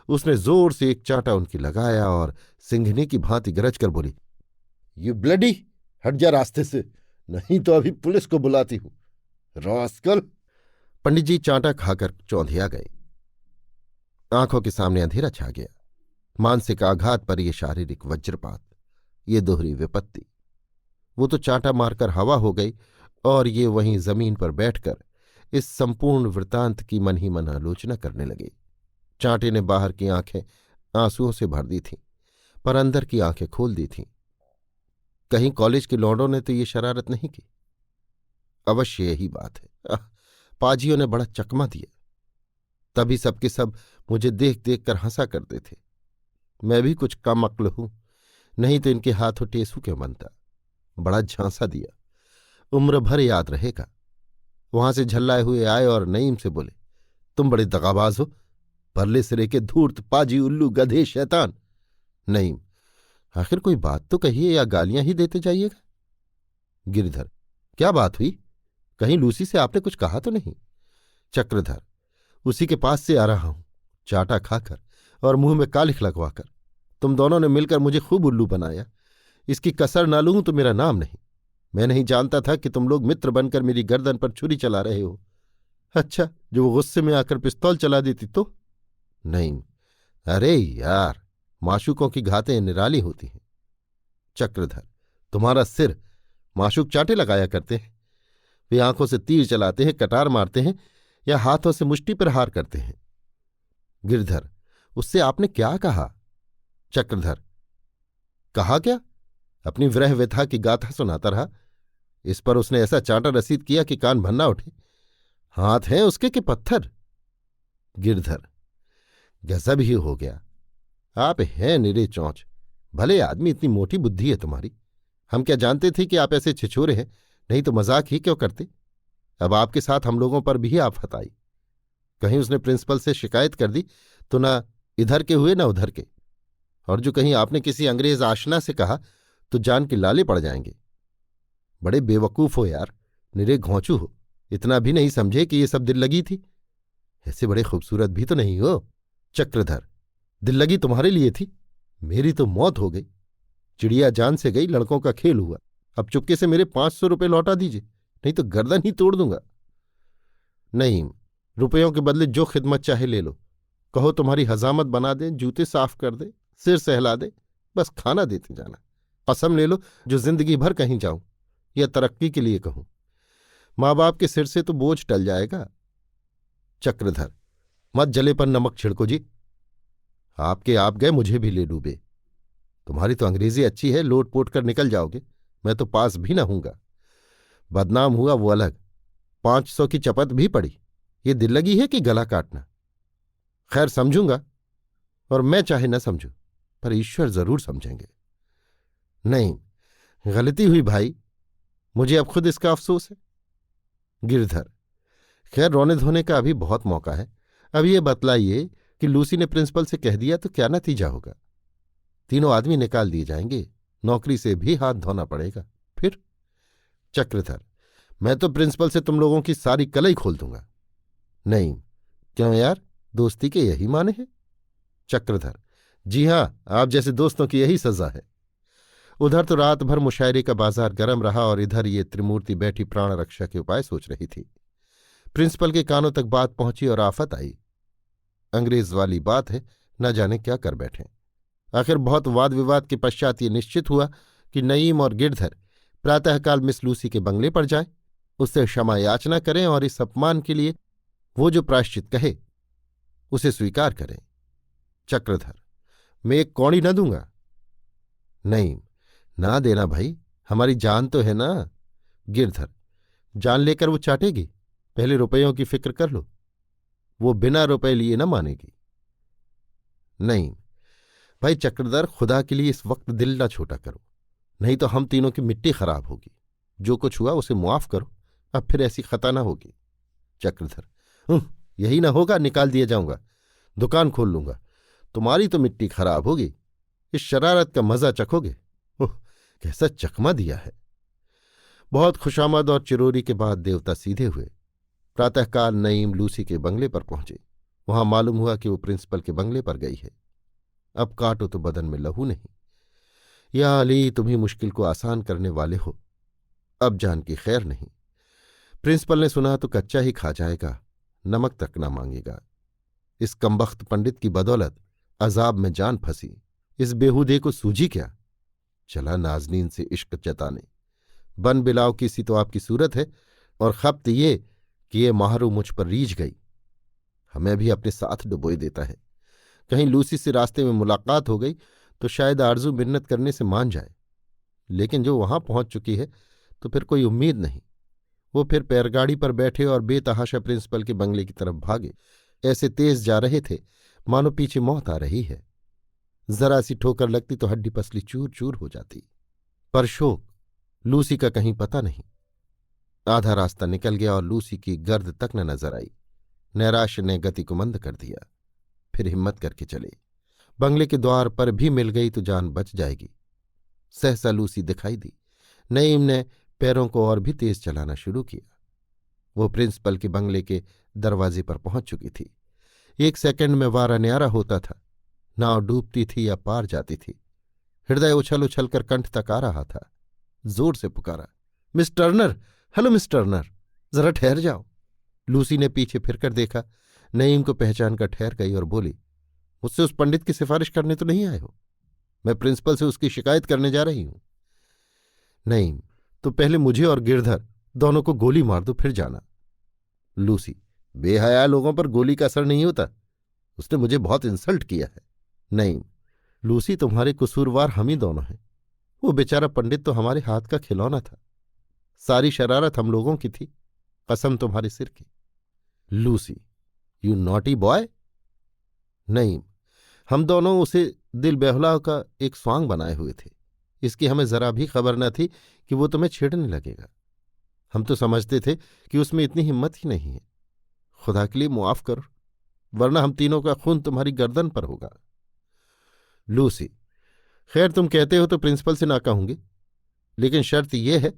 A: उसने जोर से एक चांटा उनकी लगाया और सिंघनी की भांति गरज कर बोली, यू ब्लडी, हट जा रास्ते से, नहीं तो अभी पुलिस को बुलाती हूं, रास्कल। पंडित जी चांटा खाकर चौंधिया गए। आंखों के सामने अंधेरा छा गया। मानसिक आघात पर यह शारीरिक वज्रपात, ये दोहरी विपत्ति। वो तो चांटा मारकर हवा हो गई और ये वहीं जमीन पर बैठकर इस संपूर्ण वृतांत की मन ही मन आलोचना करने लगे। चांटे ने बाहर की आंखें आंसुओं से भर दी थीं, पर अंदर की आंखें खोल दी थीं। कहीं कॉलेज के लौंडों ने तो ये शरारत नहीं की? अवश्य यही बात है। पाजियों ने बड़ा चकमा दिया, तभी सबके सब मुझे देख देख कर हंसा करते थे। मैं भी कुछ कम अक्ल हूं, नहीं तो इनके हाथों टेसू क्यों बनता। बड़ा झांसा दिया, उम्र भर याद रहेगा। वहां से झल्लाए हुए आए और नईम से बोले, तुम बड़े दगाबाज हो, परले सिरे के धूर्त, पाजी, उल्लू, गधे, शैतान। नईम, आखिर कोई बात तो कहिए या गालियां ही देते जाइएगा। गिरधर, क्या बात हुई? कहीं लूसी से आपने कुछ कहा तो नहीं? चक्रधर, उसी के पास से आ रहा हूं, चाटा खाकर और मुंह में कालिख लगवाकर। तुम दोनों ने मिलकर मुझे खूब उल्लू बनाया। इसकी कसर ना लूं तो मेरा नाम नहीं। मैं नहीं जानता था कि तुम लोग मित्र बनकर मेरी गर्दन पर छुरी चला रहे हो। अच्छा, जो वो गुस्से में आकर पिस्तौल चला देती तो? नहीं, अरे यार, माशूकों की घातें निराली होती हैं। चक्रधर, तुम्हारा सिर माशूक चाटे लगाया करते हैं। वे आंखों से तीर चलाते हैं, कटार मारते हैं या हाथों से मुष्टि प्रहार करते हैं। गिरधर, उससे आपने क्या कहा? चक्रधर, कहा क्या? अपनी विरह व्यथा की गाथा सुनाता रहा। इस पर उसने ऐसा चांटा रसीद किया कि कान भन्ना उठे। हाथ हैं उसके कि पत्थर? गिरधर, गजब ही हो गया। आप हैं निरे चौंच, भले आदमी, इतनी मोटी बुद्धि है तुम्हारी। हम क्या जानते थे कि आप ऐसे छिछोरे हैं, नहीं तो मजाक ही क्यों करते। अब आपके साथ हम लोगों पर भी आफत आई। कहीं उसने प्रिंसिपल से शिकायत कर दी तो ना इधर के हुए ना उधर के, और जो कहीं आपने किसी अंग्रेज आशना से कहा तो जान के लाले पड़ जाएंगे। बड़े बेवकूफ हो यार, निरे घोंचू हो, इतना भी नहीं समझे कि ये सब दिल लगी थी। ऐसे बड़े खूबसूरत भी तो नहीं हो। चक्रधर, दिल लगी तुम्हारे लिए थी, मेरी तो मौत हो गई। चिड़िया जान से गई, लड़कों का खेल हुआ। अब चुपके से मेरे 500 रुपये लौटा दीजिए, नहीं तो गर्दन ही तोड़ दूंगा। नहीं, रुपयों के बदले जो खिदमत चाहे ले लो। कहो तुम्हारी हजामत बना दे, जूते साफ कर दे, सिर सहला दे, बस खाना देते जाना। कसम ले लो जो जिंदगी भर कहीं जाऊं, या तरक्की के लिए कहूं। माँ बाप के सिर से तो बोझ टल जाएगा। चक्रधर, मत जले पर नमक छिड़को जी। आपके आप गए, मुझे भी ले डूबे। तुम्हारी तो अंग्रेजी अच्छी है, लोट पोट कर निकल जाओगे। मैं तो पास भी ना हूंगा। बदनाम हुआ वो अलग, 500 की चपत भी पड़ी। ये दिल लगी है कि गला काटना। खैर, समझूंगा, और मैं चाहे न समझूं, पर ईश्वर जरूर समझेंगे। नहीं, गलती हुई भाई, मुझे अब खुद इसका अफसोस है। गिरधर, खैर, रोने धोने का अभी बहुत मौका है। अब ये बतलाइए कि लूसी ने प्रिंसिपल से कह दिया तो क्या नतीजा होगा? तीनों आदमी निकाल दिए जाएंगे, नौकरी से भी हाथ धोना पड़ेगा। फिर? चक्रधर, मैं तो प्रिंसिपल से तुम लोगों की सारी कलई खोल दूंगा। नहीं, क्यों यार, दोस्ती के यही माने हैं? चक्रधर, जी हां, आप जैसे दोस्तों की यही सजा है। उधर तो रात भर मुशायरे का बाजार गर्म रहा और इधर ये त्रिमूर्ति बैठी प्राण रक्षा के उपाय सोच रही थी। प्रिंसिपल के कानों तक बात पहुंची और आफत आई। अंग्रेज वाली बात है, न जाने क्या कर बैठे। आखिर बहुत वाद विवाद के पश्चात ये निश्चित हुआ कि नईम और गिरधर प्रातःकाल मिस लूसी के बंगले पर जाएं, उससे क्षमा याचना करें और इस अपमान के लिए वो जो प्रायश्चित कहे उसे स्वीकार करें। चक्रधर, मैं एक कौड़ी न दूंगा। नहीं, ना देना भाई, हमारी जान तो है ना। गिरधर, जान लेकर वो चाटेगी? पहले रुपयों की फिक्र कर लो, वो बिना रुपए लिए न मानेगी। नहीं भाई चक्रधर, खुदा के लिए इस वक्त दिल ना छोटा करो, नहीं तो हम तीनों की मिट्टी खराब होगी। जो कुछ हुआ उसे मुआफ करो, अब फिर ऐसी खता ना होगी। चक्रधर, यही ना होगा, निकाल दिया जाऊंगा, दुकान खोल लूंगा। तुम्हारी तो मिट्टी खराब होगी, इस शरारत का मजा चखोगे। ओह, कैसा चकमा दिया है। बहुत खुशामद और चिरोरी के बाद देवता सीधे हुए। प्रातःकाल नईम लूसी के बंगले पर पहुंचे। वहां मालूम हुआ कि वो प्रिंसिपल के बंगले पर गई है। अब काटो तो बदन में लहू नहीं। या अली, तुम ही मुश्किल को आसान करने वाले हो, अब जान की खैर नहीं। प्रिंसिपल ने सुना तो कच्चा ही खा जाएगा, नमक तक ना मांगेगा। इस कमबख्त पंडित की बदौलत अजाब में जान फंसी। इस बेहूदे को सूझी क्या? चला नाजनीन से इश्क जताने। बन बिलाव की सी तो आपकी सूरत है, और खप्त ये कि ये माहरू मुझ पर रीझ गई, हमें भी अपने साथ डुबोए देता है। कहीं लूसी से रास्ते में मुलाकात हो गई तो शायद आरजू मिन्नत करने से मान जाए, लेकिन जो वहां पहुंच चुकी है तो फिर कोई उम्मीद नहीं। वो फिर पैरगाड़ी पर बैठे और बेतहाशा प्रिंसिपल के बंगले की तरफ भागे। ऐसे तेज जा रहे थे मानो पीछे मौत आ रही है। जरा सी ठोकर लगती तो हड्डी पसली चूर चूर हो जाती। पर शोक, लूसी का कहीं पता नहीं। आधा रास्ता निकल गया और लूसी की गर्द तक न नजर आई। नैराश्य ने गति को मंद कर दिया। फिर हिम्मत करके चले। बंगले के द्वार पर भी मिल गई तो जान बच जाएगी। सहसा लूसी दिखाई दी। नईम ने पैरों को और भी तेज चलाना शुरू किया। वो प्रिंसिपल के बंगले के दरवाजे पर पहुंच चुकी थी। 1 सेकंड में वारा न्यारा होता था। नाव डूबती थी या पार जाती थी। हृदय उछल उछल कर कंठ तक आ रहा था। जोर से पुकारा, miss Turner, hello miss Turner, जरा ठहर जाओ। लूसी ने पीछे फिरकर देखा। नईम को पहचान कर ठहर गई और बोली, मुझसे उस पंडित की सिफारिश करने तो नहीं आए हो? मैं प्रिंसिपल से उसकी शिकायत करने जा रही हूं। नईम, तो पहले मुझे और गिरधर दोनों को गोली मार दो, फिर जाना। लूसी, बेहया लोगों पर गोली का असर नहीं होता, उसने मुझे बहुत इंसल्ट किया है। नईम, लूसी, तुम्हारे कसूरवार हम ही दोनों हैं। वो बेचारा पंडित तो हमारे हाथ का खिलौना था। सारी शरारत हम लोगों की थी, कसम तुम्हारे सिर की। Lucy, you naughty boy. नहीं, हम दोनों उसे दिल बेहुला का एक स्वांग बनाए हुए थे। इसकी हमें जरा भी खबर न थी कि वो तुम्हें छेड़ने लगेगा। हम तो समझते थे कि उसमें इतनी हिम्मत ही नहीं है। खुदा के लिए मुआफ करो, वरना हम तीनों का खून तुम्हारी गर्दन पर होगा। लूसी, खैर, तुम कहते हो तो प्रिंसिपल से ना कहूंगी, लेकिन शर्त यह है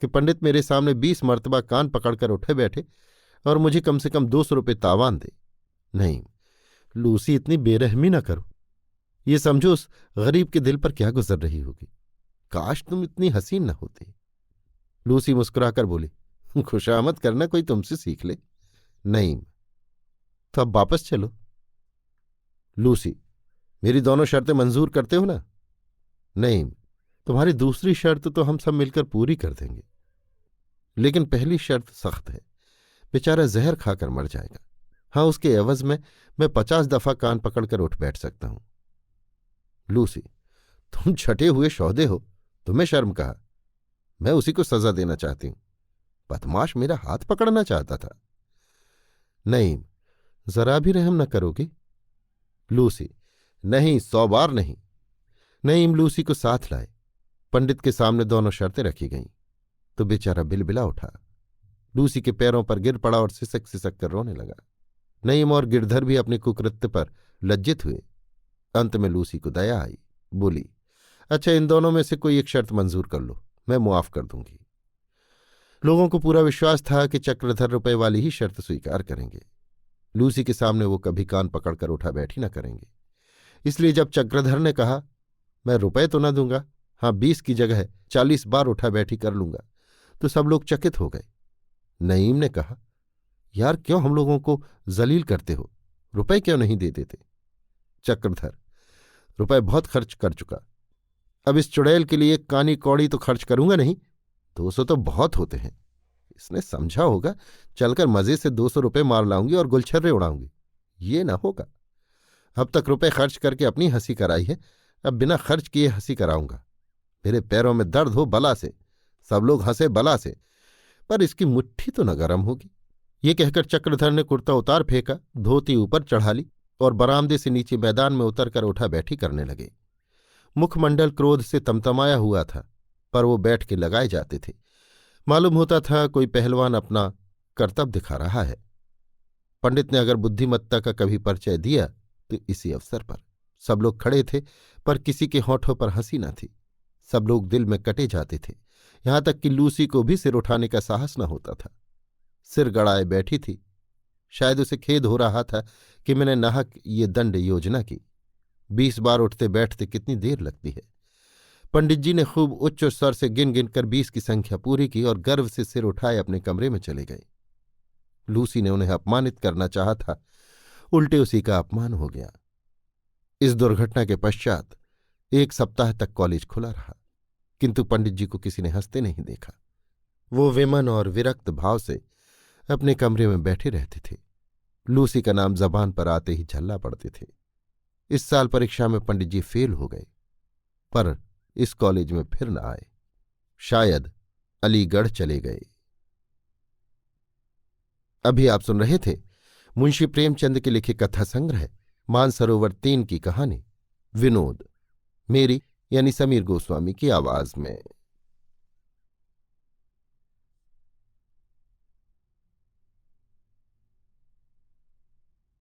A: कि पंडित मेरे सामने 20 मरतबा कान पकड़कर उठे बैठे और मुझे कम से कम 200 रुपये तावान दे। नहीं लूसी, इतनी बेरहमी ना करो। ये समझो उस गरीब के दिल पर क्या गुजर रही होगी। काश तुम इतनी हसीन न होती। लूसी मुस्कुराकर बोली, खुशामद करना कोई तुमसे सीख ले। नहीं, तो अब वापस चलो। लूसी, मेरी दोनों शर्तें मंजूर करते हो ना? नहीं, तुम्हारी दूसरी शर्त तो हम सब मिलकर पूरी कर देंगे, लेकिन पहली शर्त सख्त है। बेचारा जहर खाकर मर जाएगा। हाँ, उसके एवज में मैं 50 दफा कान पकड़कर उठ बैठ सकता हूं। लूसी, तुम छटे हुए सौदे हो, तुम्हें शर्म कहा। मैं उसी को सजा देना चाहती हूं। बदमाश मेरा हाथ पकड़ना चाहता था। नईम, जरा भी रहम न करोगे? लूसी, नहीं, 100 बार नहीं। नईम लूसी को साथ लाए। पंडित के सामने दोनों शर्तें रखी गईं तो बेचारा बिलबिला उठा। लूसी के पैरों पर गिर पड़ा और सिसक सिसक कर रोने लगा। नईम और गिरधर भी अपने कुकृत्य पर लज्जित हुए। अंत में लूसी को दया आई, बोली, अच्छा, इन दोनों में से कोई एक शर्त मंजूर कर लो, मैं मुआफ कर दूंगी। लोगों को पूरा विश्वास था कि चक्रधर रुपए वाली ही शर्त स्वीकार करेंगे। लूसी के सामने वो कभी कान पकड़कर उठा बैठी न करेंगे। इसलिए जब चक्रधर ने कहा, मैं रुपए तो न दूंगा, हाँ 20 की जगह 40 बार उठा बैठी कर लूंगा, तो सब लोग चकित हो गए। नईम ने कहा, यार क्यों हम लोगों को जलील करते हो, रुपए क्यों नहीं दे देते? चक्रधर, रुपए बहुत खर्च कर चुका, अब इस चुड़ैल के लिए कानी कौड़ी तो खर्च करूंगा नहीं। 200 तो बहुत होते हैं। इसने समझा होगा चलकर मजे से 200 रुपये मार लाऊंगी और गुलछर्रे उड़ाऊंगी। ये ना होगा। अब तक रुपए खर्च करके अपनी हंसी कराई है, अब बिना खर्च किए हंसी कराऊंगा। मेरे पैरों में दर्द हो बला से, सब लोग हंसे बला से, पर इसकी मुट्ठी तो न गर्म होगी। ये कहकर चक्रधर ने कुर्ता उतार फेंका, धोती ऊपर चढ़ा ली और बरामदे से नीचे मैदान में उतरकर उठा बैठी करने लगे। मुखमंडल क्रोध से तमतमाया हुआ था, पर वो बैठ के लगाए जाते थे। मालूम होता था कोई पहलवान अपना कर्तव्य दिखा रहा है। पंडित ने अगर बुद्धिमत्ता का कभी परिचय दिया तो इसी अवसर पर। सब लोग खड़े थे, पर किसी के होठों पर हंसी न थी। सब लोग दिल में कटे जाते थे, यहां तक कि लूसी को भी सिर उठाने का साहस न होता था। सिर गड़ाए बैठी थी। शायद उसे खेद हो रहा था कि मैंने नाहक ये दंड योजना की। 20 बार उठते बैठते कितनी देर लगती है। पंडित जी ने खूब उच्च स्वर से गिन गिन कर 20 की संख्या पूरी की और गर्व से सिर उठाए अपने कमरे में चले गए। लूसी ने उन्हें अपमानित करना चाहा था, उल्टे उसी का अपमान हो गया। इस दुर्घटना के पश्चात 1 सप्ताह तक कॉलेज खुला रहा, किंतु पंडित जी को किसी ने हंसते नहीं देखा। वो विमन और विरक्त भाव से अपने कमरे में बैठे रहते थे। लूसी का नाम जबान पर आते ही झल्ला पड़ते थे। इस साल परीक्षा में पंडित जी फेल हो गए, पर इस कॉलेज में फिर न आए। शायद अलीगढ़ चले गए। अभी आप सुन रहे थे मुंशी प्रेमचंद के लिखे कथा संग्रह मानसरोवर 3 की कहानी विनोद, मेरी यानी समीर गोस्वामी की आवाज में।